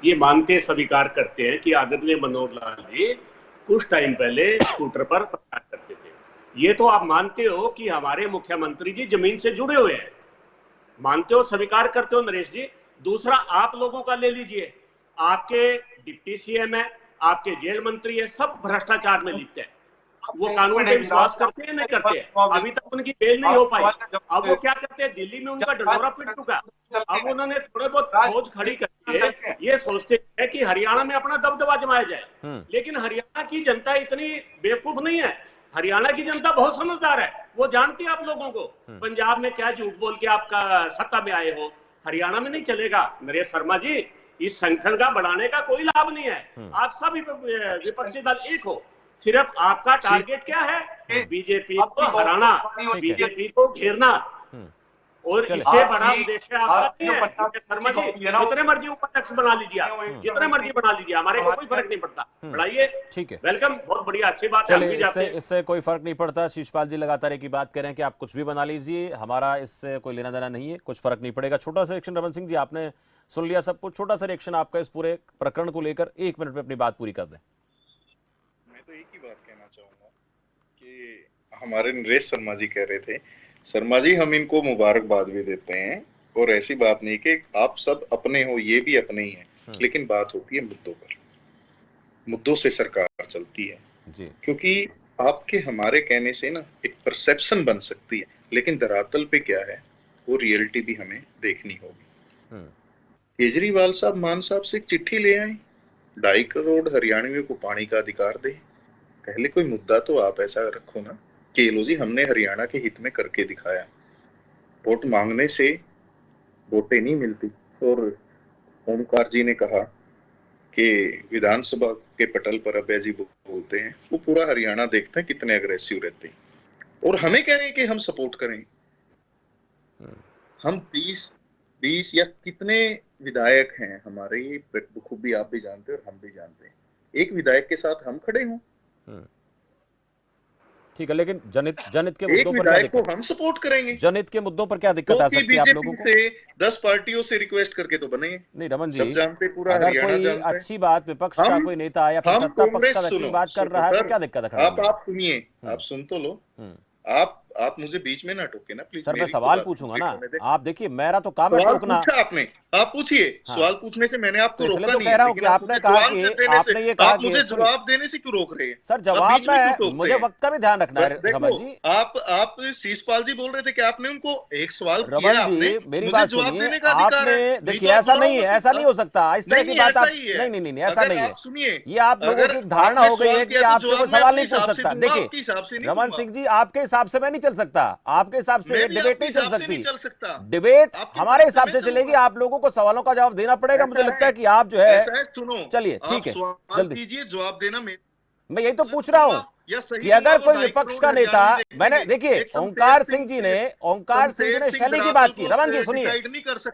ये मानते स्वीकार करते हैं कि आदरणीय मनोहर लाल जी कुछ टाइम पहले स्कूटर पर प्रचार करते थे। ये तो आप मानते हो कि हमारे मुख्यमंत्री जी जमीन से जुड़े हुए हैं, मानते हो, स्वीकार करते हो नरेश जी। दूसरा, आप लोगों का ले लीजिए, आपके डिप्टी सीएम है, आपके जेल मंत्री है, सब भ्रष्टाचार में लिप्त है। वो कानून पे विश्वास करते हैं नहीं करते हैं? अभी तक उनकी बेल नहीं हो पाई। अब वो क्या करते हैं, दिल्ली में उनका ढंढोरा पिट चुका। अब उन्होंने थोड़े बहुत खोज खड़ी करके ये सोचते हैं कि हरियाणा में अपना दबदबा जमाया जाए, लेकिन हरियाणा की जनता इतनी बेवकूफ नहीं है। हरियाणा की जनता बहुत समझदार है, वो जानती है आप लोगों को। पंजाब में क्या झूठ बोल के आपका सत्ता में आए हो, हरियाणा में नहीं चलेगा। नरेश शर्मा जी, इस संगठन का बढ़ाने का कोई लाभ नहीं है। आप सभी विपक्षी दल एक हो, सिर्फ आपका टारगेट क्या है, बीजेपी को हराना, बीजेपी को घेरना, और इससे बड़ा उद्देश्य आपका नहीं है। शर्मा जी, जितने मर्जी उपाध्यक्ष बना लीजिए, आप जितने मर्जी बना लीजिए, हमारे को कोई फर्क नहीं पड़ता, बढ़ाइए। ठीक है, वेलकम, बहुत बढ़िया, अच्छी बात है। चलिए, इससे कोई फर्क नहीं पड़ता। शिशपाल जी लगातार एक ही बात कह रहे हैं कि आप कुछ भी बना लीजिए, हमारा इससे कोई लेना देना नहीं है, कुछ फर्क नहीं पड़ेगा। छोटा सा रिएक्शन रमन सिंह जी, आपने सुन लिया सब कुछ, छोटा सा रिएक्शन आपका इस पूरे प्रकरण को लेकर, 1 मिनट में अपनी बात पूरी कर दें। मैं तो एक ही बात कहना चाहूंगा कि हमारे नरेश शर्मा जी कह रहे थे, शर्मा जी हम इनको मुबारकबाद भी देते हैं, और ऐसी बात नहीं कि आप सब अपने हो, ये भी अपने ही हैं, लेकिन बात होती है मुद्दों पर। मुद्दों से सरकार चलती है जी, क्योंकि आपके हमारे कहने से ना एक परसेप्शन बन सकती है, लेकिन धरातल पे क्या है वो रियलिटी भी हमें देखनी होगी। केजरीवाल साहब मान साहब से एक चिट्ठी ले आए, 2.5 करोड़ हरियाणवियों को पानी का अधिकार दे। पहले कोई मुद्दा तो आप ऐसा रखो ना कि लो जी हमने हरियाणा के हित में करके दिखाया। वोट मांगने से वोटें नहीं मिलती। और ओमकार जी ने कहा कि विधानसभा के पटल पर अभय जी बोलते हैं, वो पूरा हरियाणा देखते हैं कितने अग्रेसिव रहते हैं, और हमें कह रहे हैं कि हम सपोर्ट करें। हम 20 या कितने विधायक हैं हमारे, ये बखूबी आप भी जानते हैं और हम भी जानते हैं। एक विधायक के साथ हम खड़े हों, ठीक है, लेकिन जनहित के एक मुद्दों पर क्या विधायक को दिक्कत, हम सपोर्ट करेंगे। जनहित के मुद्दों पर क्या दिक्कत आ सकती है आप लोगों को? से 10 पार्टियों से रिक्वेस्ट करके तो बने नहीं रमन जी, सब जानते, पूरा अगर हरियाणा कोई जानता है। अच्छी बात विपक्ष का कोई नेता या फिर सत्ता पक्ष का व्यक्ति बात कर रहा है तो क्या दिक्कत है खड़े होने में? आप सुनिए, आप सुन तो लो। आप मुझे बीच में ना टोके ना प्लीज। सर मैं सवाल पूछूंगा ना, आप देखिए मेरा तो काम है टोकना। आपने आप पूछिए, सवाल पूछने से मैंने आपको रोका नहीं। कह रहा हूँ कि आपने कहा कि आपने ये कहा कि मुझे जवाब देने से क्यों रोक रहे हैं? सर जवाब में मुझे वक्त का भी ध्यान रखना है रमन जी। आप शिशपाल जी बोल रहे थे कि आपने उनको एक सवाल किया। रमन जी मेरी बात सुनिए, आपने देखिए ऐसा नहीं है, ऐसा नहीं हो सकता, इस तरह की बात आप नहीं ऐसा नहीं है। सुनिए, ये आप लोगों की धारणा हो गई है कि आपसे कोई सवाल नहीं पूछ सकता। देखिए रमन सिंह जी, आपके हिसाब से मैं नहीं चल सकता, आपके हिसाब से डिबेट नहीं चल सकती। डिबेट हमारे हिसाब से चलेगी, आप लोगों को सवालों का जवाब देना पड़ेगा। मुझे लगता है कि आप जो है, चलिए ठीक है, जल्दी कीजिए, जवाब देना। मैं यही तो पूछ रहा हूं कि अगर कोई विपक्ष का नेता, मैंने देखिए ओंकार सिंह जी ने शैली की बात की। रमन जी सुनिए,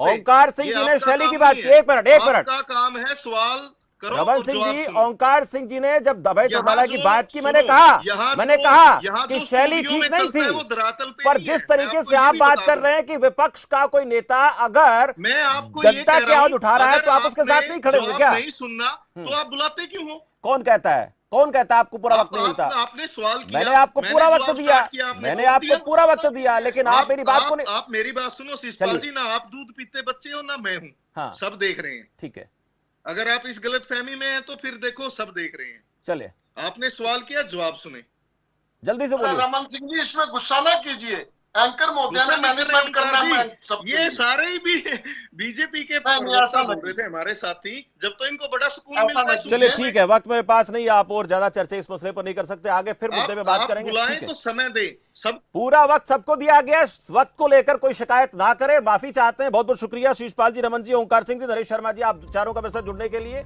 ओंकार सिंह जी ने शैली की बात की। एक मिनट का काम है सवाल। रमन सिंह जी, ओंकार सिंह जी ने जब अभय चौटाला की बात की, मैंने कहा कि शैली ठीक नहीं थी, पर जिस तरीके से आप बात कर रहे हैं कि विपक्ष का कोई नेता अगर जनता की आवाज उठा रहा है तो आप उसके साथ नहीं खड़े होंगे क्या? नहीं सुनना तो आप बुलाते क्यों हो? कौन कहता है आपको पूरा वक्त नहीं मिलता? आपने सवाल किया, मैंने आपको पूरा वक्त दिया, मैंने आपको पूरा वक्त दिया, लेकिन आप मेरी बात को नहीं। आप मेरी बात सुनो शिशपाल जी, ना आप दूध पीते बच्चे हो ना मैं हूँ। हाँ, सब देख रहे हैं। ठीक है, अगर आप इस गलतफहमी में हैं तो फिर देखो सब देख रहे हैं। चलिए, आपने सवाल किया, जवाब सुने, जल्दी से बोलिए। रमन सिंह जी इसमें गुस्सा ना कीजिए, एंकर महोदय ने मैनेजमेंट करना है सब। ये सारे ही भी बीजेपी के बोल थे हमारे साथी, जब तो इनको बड़ा सुकून मिलता है। चलिए ठीक है, वक्त मेरे पास नहीं, आप और ज्यादा चर्चा इस मसले पर नहीं कर सकते, आगे फिर मुद्दे पे बात करेंगे। ठीक है, तो समय दे, सब पूरा वक्त सबको दिया गया, वक्त को लेकर कोई शिकायत ना करे, माफी चाहते हैं। बहुत बहुत शुक्रिया शिशपाल जी, रमन जी, ओंकार सिंह जी, नरेश शर्मा जी, आप चारों का मेरे साथ जुड़ने के लिए।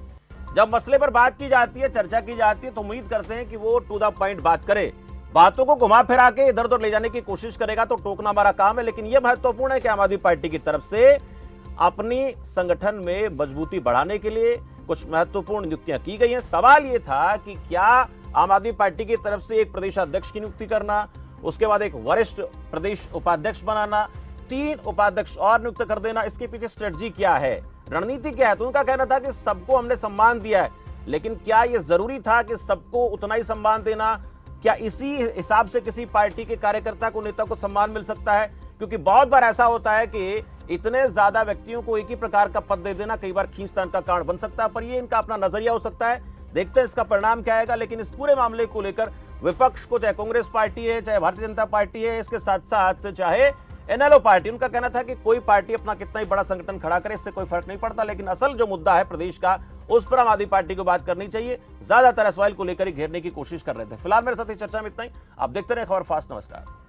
जब मसले पर बात की जाती है, चर्चा की जाती है, तो उम्मीद करते हैं कि वो टू द पॉइंट बात करे, बातों को घुमा फिरा के इधर उधर ले जाने की कोशिश करेगा तो टोकना हमारा काम है। लेकिन यह महत्वपूर्ण है कि आम आदमी पार्टी की तरफ से अपनी संगठन में मजबूती बढ़ाने के लिए कुछ महत्वपूर्ण नियुक्तियां की गई हैं। सवाल यह था कि क्या आम आदमी पार्टी की तरफ से एक प्रदेश अध्यक्ष की नियुक्ति करना, उसके बाद एक वरिष्ठ प्रदेश उपाध्यक्ष बनाना, 3 उपाध्यक्ष और नियुक्त कर देना, इसके पीछे स्ट्रेटजी क्या है, रणनीति क्या है? तो उनका कहना था कि सबको हमने सम्मान दिया है, लेकिन क्या यह जरूरी था कि सबको उतना ही सम्मान देना? क्या इसी हिसाब से किसी पार्टी के कार्यकर्ता को, नेता को सम्मान मिल सकता है? क्योंकि बहुत बार ऐसा होता है कि इतने ज्यादा व्यक्तियों को एक ही प्रकार का पद दे देना कई बार खींचतान का कारण बन सकता है, पर ये इनका अपना नजरिया हो सकता है। देखते हैं इसका परिणाम क्या आएगा। लेकिन इस पूरे मामले को लेकर विपक्ष को, चाहे कांग्रेस पार्टी है, चाहे भारतीय जनता पार्टी है, इसके साथ साथ चाहे एनएलओ पार्टी, उनका कहना था कि कोई पार्टी अपना कितना ही बड़ा संगठन खड़ा करे, इससे कोई फर्क नहीं पड़ता। लेकिन असल जो मुद्दा है प्रदेश का, उस पर आम आदमी पार्टी को बात करनी चाहिए। ज्यादातर सवाल को लेकर ही घेरने की कोशिश कर रहे थे। फिलहाल मेरे साथ इस चर्चा में इतना ही। आप देखते रहे खबर फास्ट। नमस्कार।